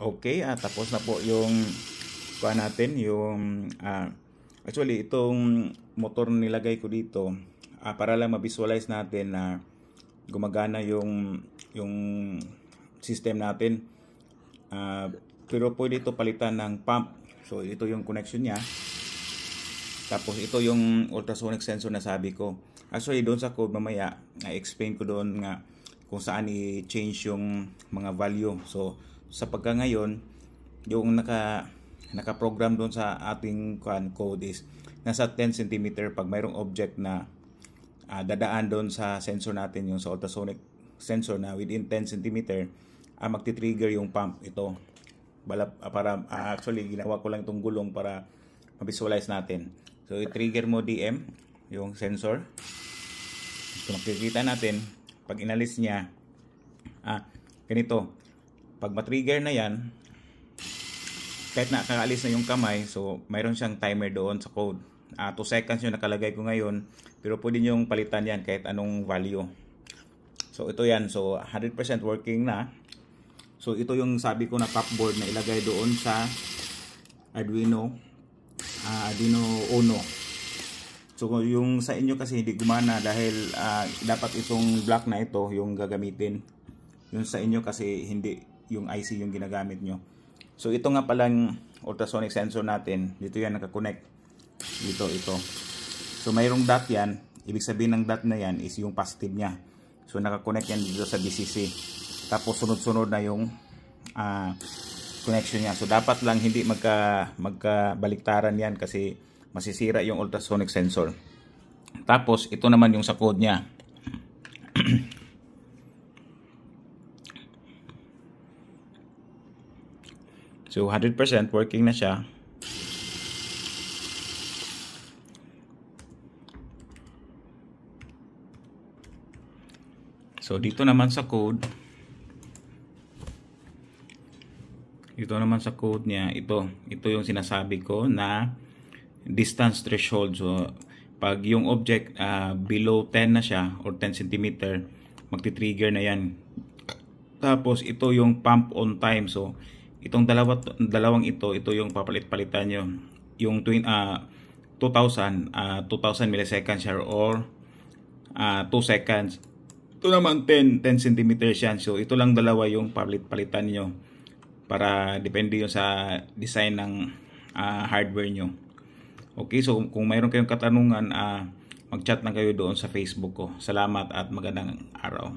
Okay, tapos na po yung kuha natin, yung actually itong motor nilagay ko dito para lang ma-visualize natin na gumagana yung system natin. Pero pwede ito palitan ng pump. So ito yung connection niya. Tapos ito yung ultrasonic sensor na sabi ko. Actually doon sa code mamaya, na-explain ko doon nga kung saan i-change yung mga value. So sa pagka ngayon, yung naka-program doon sa ating code is nasa 10 cm pag mayroong object na dadaan doon sa sensor natin, yung sa ultrasonic sensor na within 10 cm, magti-trigger yung pump ito. Para actually ginawa ko lang itong gulong para ma-visualize natin. So i-trigger mo DM yung sensor. So makikita natin pag inalis niya ganito. Pag ma-trigger na yan, kahit nakaalis na yung kamay, so mayroon siyang timer doon sa code. 2 seconds yung nakalagay ko ngayon, pero pwede nyo palitan yan kahit anong value. So ito yan, so 100% working na. So ito yung sabi ko na top board na ilagay doon sa Arduino Uno. So yung sa inyo kasi hindi gumana dahil dapat itong block na ito yung gagamitin. Yung sa inyo kasi hindi yung IC yung ginagamit nyo. So ito nga palang ultrasonic sensor natin. Dito yan nakakonect. Ito. So mayroong dot yan. Ibig sabihin ng dot na yan is yung positive niya. So nakakonect yan dito sa DCC. Tapos sunod-sunod na yung connection niya. So dapat lang hindi magkabaliktaran yan kasi masisira yung ultrasonic sensor. Tapos ito naman yung sa code niya. So 100% working na siya. So dito naman sa code, niya, ito yung sinasabi ko na distance threshold. So pag yung object below 10 na siya or 10 cm, magti-trigger na yan. Tapos ito yung pump on time. So itong dalawang ito yung papalit-palitan nyo. Yung 2000 milliseconds or 2 seconds. Ito naman 10 cm yan. So ito lang dalawa yung papalit-palitan nyo para depende yun sa design ng hardware nyo. Okay, so kung mayroon kayong katanungan, mag-chat lang kayo doon sa Facebook ko. Salamat at magandang araw.